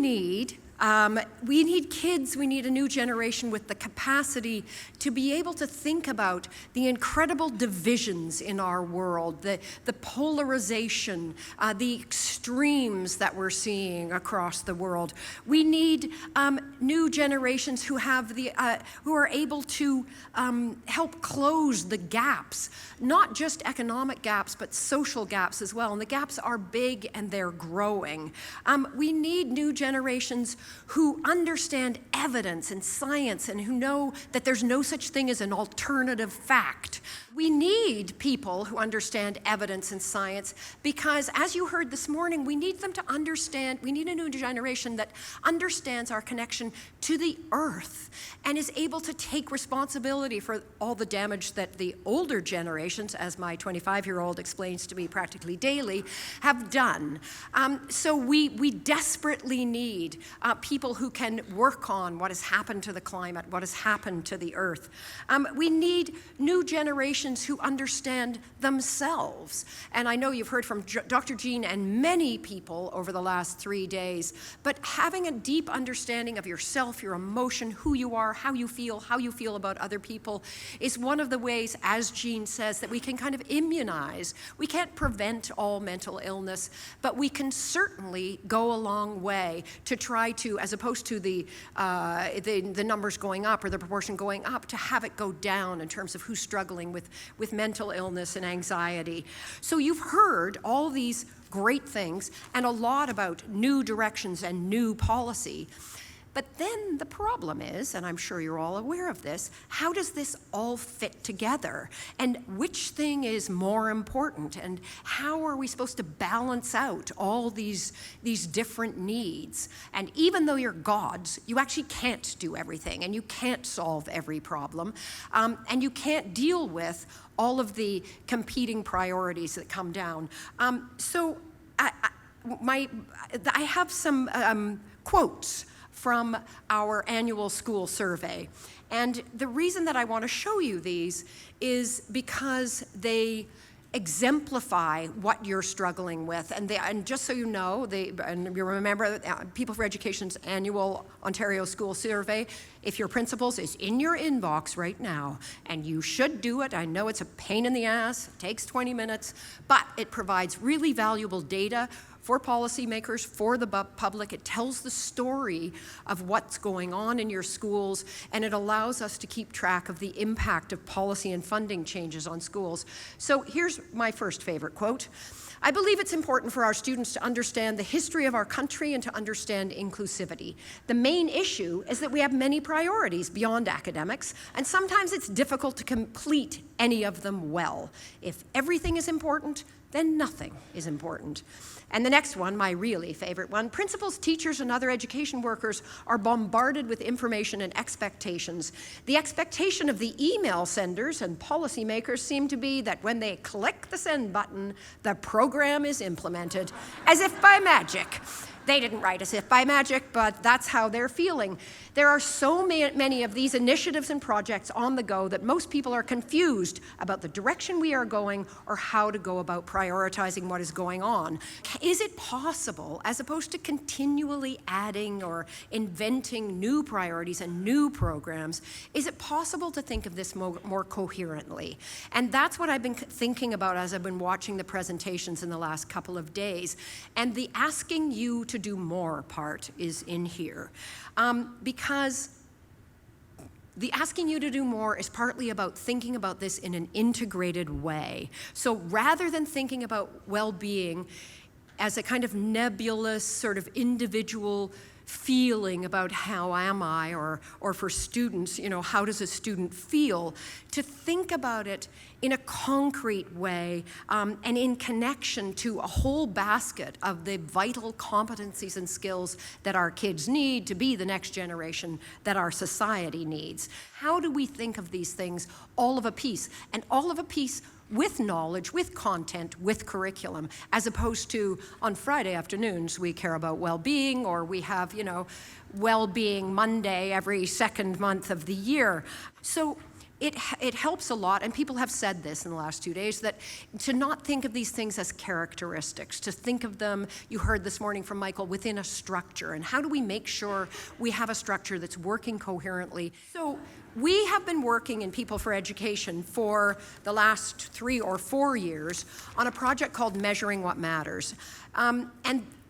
we need kids, we need a new generation with the capacity to be able to think about the incredible divisions in our world, the polarization, the extremes that we're seeing across the world. We need new generations who are able to help close the gaps, not just economic gaps, but social gaps as well. And the gaps are big and they're growing. We need new generations who understand evidence and science and who know that there's no such thing as an alternative fact. We need people who understand evidence and science because, as you heard this morning, we need them to understand, we need a new generation that understands our connection to the earth and is able to take responsibility for all the damage that the older generations, as my 25-year-old explains to me practically daily, have done. So we desperately need people who can work on what has happened to the climate, what has happened to the earth. We need new generations who understand themselves. And I know you've heard from Dr. Jean and many people over the last 3 days, but having a deep understanding of yourself, your emotion, who you are, how you feel about other people is one of the ways, as Jean says, that we can kind of immunize. We can't prevent all mental illness, but we can certainly go a long way to try to, as opposed to the numbers going up or the proportion going up, to have it go down in terms of who's struggling with mental illness and anxiety. So you've heard all these great things and a lot about new directions and new policy. But then the problem is, and I'm sure you're all aware of this, how does this all fit together? And which thing is more important? And how are we supposed to balance out all these different needs? And even though you're gods, you actually can't do everything, and you can't solve every problem, and you can't deal with all of the competing priorities that come down. So I have some quotes from our annual school survey. And the reason that I want to show you these is because they exemplify what you're struggling with. And just so you know, and you remember People for Education's annual Ontario School Survey, if your principals is in your inbox right now, and you should do it. I know it's a pain in the ass, it takes 20 minutes, but it provides really valuable data for policymakers, for the public. It tells the story of what's going on in your schools, and it allows us to keep track of the impact of policy and funding changes on schools. So here's my first favorite quote. I believe it's important for our students to understand the history of our country and to understand inclusivity. The main issue is that we have many priorities beyond academics, and sometimes it's difficult to complete any of them well. If everything is important, then nothing is important. And the next one, my really favorite one, principals, teachers, and other education workers are bombarded with information and expectations. The expectation of the email senders and policymakers seem to be that when they click the send button, the program is implemented, as if by magic. They didn't write as if by magic, but that's how they're feeling. There are so many of these initiatives and projects on the go that most people are confused about the direction we are going or how to go about prioritizing what is going on. Is it possible, as opposed to continually adding or inventing new priorities and new programs, is it possible to think of this more coherently? And that's what I've been thinking about as I've been watching the presentations in the last couple of days. And the asking you to do more part is in here. Because the asking you to do more is partly about thinking about this in an integrated way. So rather than thinking about well-being as a kind of nebulous sort of individual feeling about how am I, or for students, how does a student feel, to think about it in a concrete way and in connection to a whole basket of the vital competencies and skills that our kids need to be the next generation that our society needs. How do we think of these things all of a piece, and all of a piece with knowledge, with content, with curriculum, as opposed to on Friday afternoons we care about well-being, or we have, well-being Monday every second month of the year. So it helps a lot, and people have said this in the last 2 days, that to not think of these things as characteristics, to think of them, you heard this morning from Michael, within a structure. And how do we make sure we have a structure that's working coherently? So we have been working in People for Education for the last 3 or 4 years on a project called Measuring What Matters.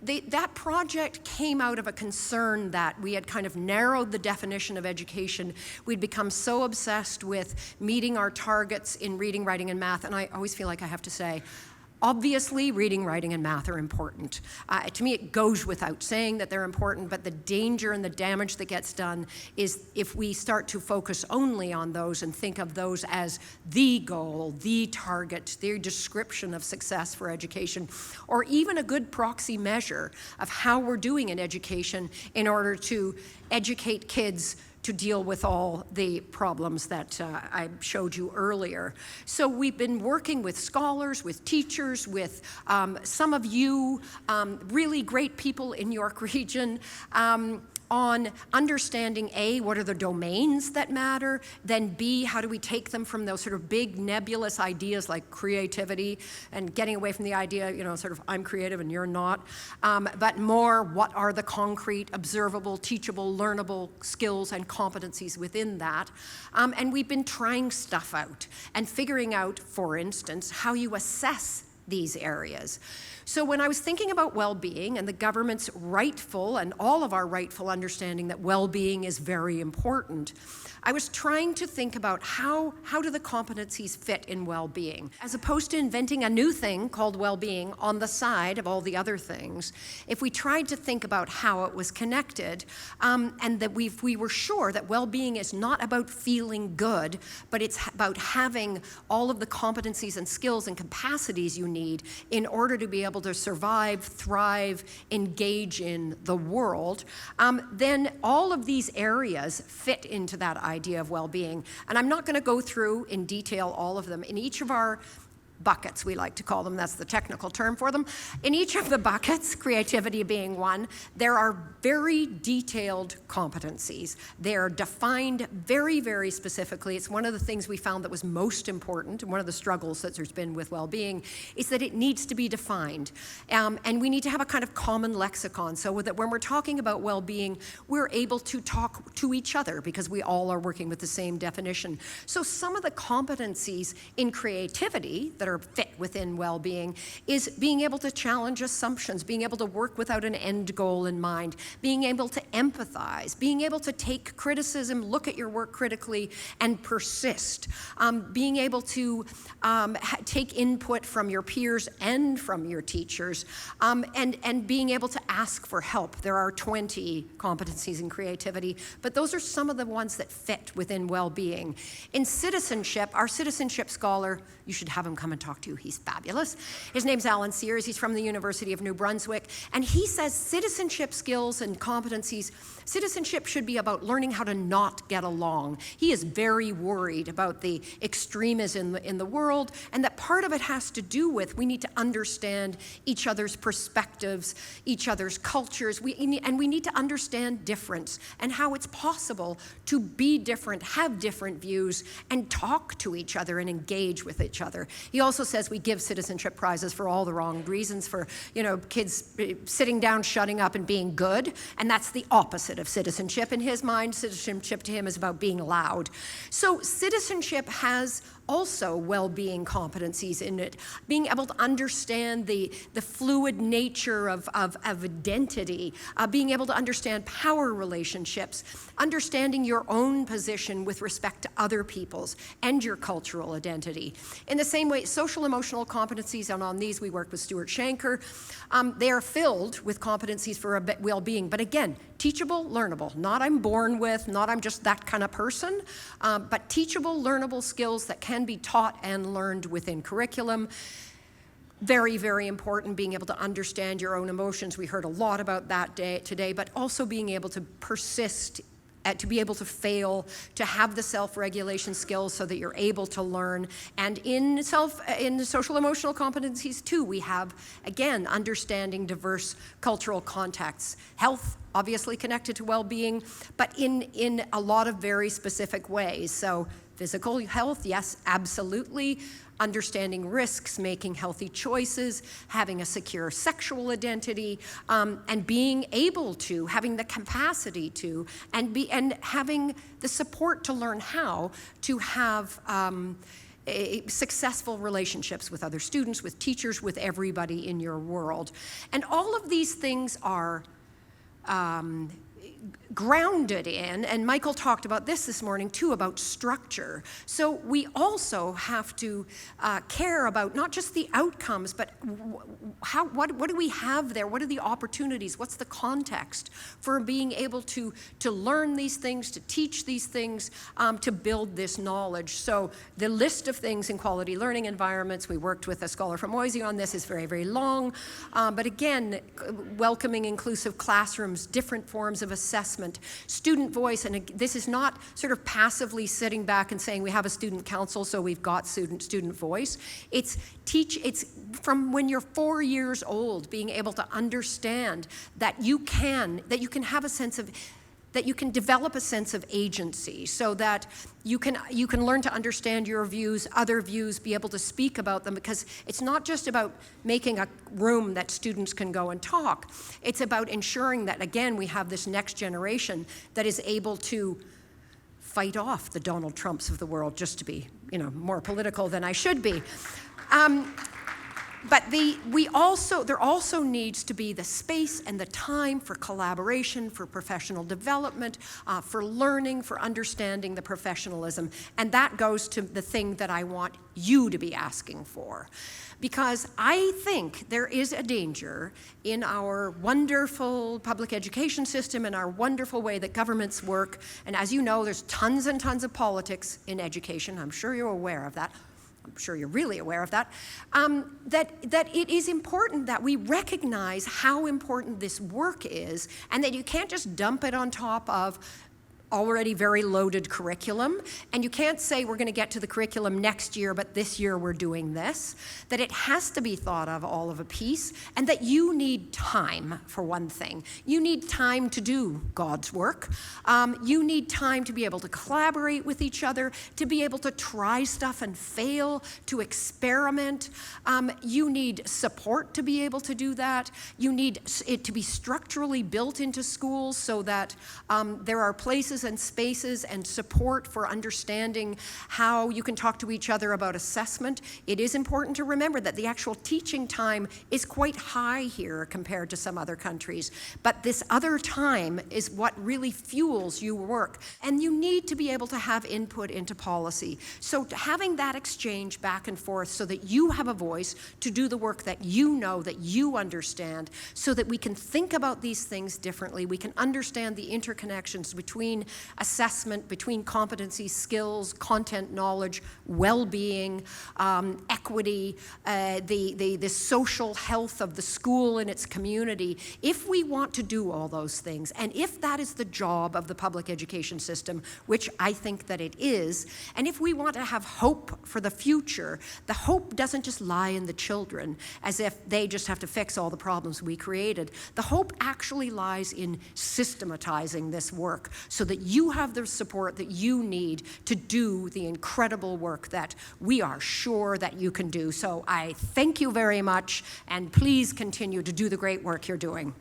That project came out of a concern that we had kind of narrowed the definition of education. We'd become so obsessed with meeting our targets in reading, writing, and math, and I always feel like I have to say, obviously, reading, writing, and math are important. To me, it goes without saying that they're important, but the danger and the damage that gets done is if we start to focus only on those and think of those as the goal, the target, the description of success for education, or even a good proxy measure of how we're doing in education in order to educate kids to deal with all the problems that I showed you earlier. So we've been working with scholars, with teachers, with some of you, really great people in York Region, on understanding A, what are the domains that matter, then B, how do we take them from those sort of big nebulous ideas like creativity and getting away from the idea, sort of I'm creative and you're not, but more what are the concrete, observable, teachable, learnable skills and competencies within that. And we've been trying stuff out and figuring out, for instance, how you assess these areas. So when I was thinking about well-being and the government's rightful and all of our rightful understanding that well-being is very important, I was trying to think about how do the competencies fit in well-being? As opposed to inventing a new thing called well-being on the side of all the other things, if we tried to think about how it was connected, and that we were sure that well-being is not about feeling good, but it's about having all of the competencies and skills and capacities you need in order to be able to survive, thrive, engage in the world, then all of these areas fit into that idea of well-being. And I'm not going to go through in detail all of them. In each of our buckets, we like to call them, that's the technical term for them. In each of the buckets, creativity being one, there are very detailed competencies. They're defined very, very specifically. It's one of the things we found that was most important, and one of the struggles that there's been with well-being, is that it needs to be defined. And we need to have a kind of common lexicon so that when we're talking about well-being, we're able to talk to each other because we all are working with the same definition. So some of the competencies in creativity that are fit within well-being is being able to challenge assumptions, being able to work without an end goal in mind, being able to empathize, being able to take criticism, look at your work critically, and persist, being able to take input from your peers and from your teachers, and being able to ask for help. There are 20 competencies in creativity, but those are some of the ones that fit within well-being. In citizenship, our citizenship scholar, you should have him come and talk to you. He's fabulous. His name's Alan Sears. He's from the University of New Brunswick. And he says citizenship skills and competencies, citizenship should be about learning how to not get along. He is very worried about the extremism in the world, and that part of it has to do with we need to understand each other's perspectives, each other's cultures, and we need to understand difference and how it's possible to be different, have different views, and talk to each other and engage with each other. He also says we give citizenship prizes for all the wrong reasons, for kids sitting down, shutting up, and being good, and that's the opposite of citizenship. In his mind, citizenship to him is about being loud. So citizenship has also well-being competencies in it, being able to understand the fluid nature of identity, being able to understand power relationships, understanding your own position with respect to other people's and your cultural identity. In the same way, social emotional competencies, and on these we work with Stuart Shanker, they are filled with competencies for well-being, but again, teachable, learnable, not I'm born with, not I'm just that kind of person, but teachable, learnable skills that can be taught and learned within curriculum. Very, very important, being able to understand your own emotions. We heard a lot about that today, but also being able to persist, to be able to fail, to have the self-regulation skills so that you're able to learn. And in the social emotional competencies too, we have, again, understanding diverse cultural contexts. Health, obviously connected to well-being, but in a lot of very specific ways. So Physical health, yes, absolutely. Understanding risks, making healthy choices, having a secure sexual identity, and being able to, having the capacity to, and having the support to learn how to have successful relationships with other students, with teachers, with everybody in your world. And all of these things are grounded in, and Michael talked about this morning too, about structure. So we also have to care about not just the outcomes, but what do we have there? What are the opportunities? What's the context for being able to learn these things, to teach these things, to build this knowledge? So the list of things in quality learning environments, we worked with a scholar from Moisey on this, is very, very long. But again, welcoming inclusive classrooms, different forms of assessment, student voice, and this is not sort of passively sitting back and saying we have a student council so we've got student voice. It's from when you're 4 years old, being able to understand that you can have a sense of, that you can develop a sense of agency, so that you can learn to understand your views, other views, be able to speak about them, because it's not just about making a room that students can go and talk. It's about ensuring that, again, we have this next generation that is able to fight off the Donald Trumps of the world, just to be, more political than I should be. But there also needs to be the space and the time for collaboration, for professional development, for learning, for understanding the professionalism. And that goes to the thing that I want you to be asking for. Because I think there is a danger in our wonderful public education system and our wonderful way that governments work. And as you know, there's tons and tons of politics in education. I'm sure you're aware of that. I'm sure you're really aware of that, that it is important that we recognize how important this work is, and that you can't just dump it on top of already very loaded curriculum, and you can't say we're going to get to the curriculum next year, but this year we're doing this, that it has to be thought of all of a piece, and that you need time, for one thing. You need time to do God's work. You need time to be able to collaborate with each other, to be able to try stuff and fail, to experiment. You need support to be able to do that. You need it to be structurally built into schools so that there are places and spaces and support for understanding how you can talk to each other about assessment. It is important to remember that the actual teaching time is quite high here compared to some other countries, but this other time is what really fuels your work, and you need to be able to have input into policy. So having that exchange back and forth so that you have a voice to do the work that you know, that you understand, so that we can think about these things differently, we can understand the interconnections between assessment, between competency, skills, content, knowledge, well-being, equity, the social health of the school and its community. If we want to do all those things, and if that is the job of the public education system, which I think that it is, and if we want to have hope for the future, the hope doesn't just lie in the children, as if they just have to fix all the problems we created. The hope actually lies in systematizing this work so that you have the support that you need to do the incredible work that we are sure that you can do. So I thank you very much, and please continue to do the great work you're doing.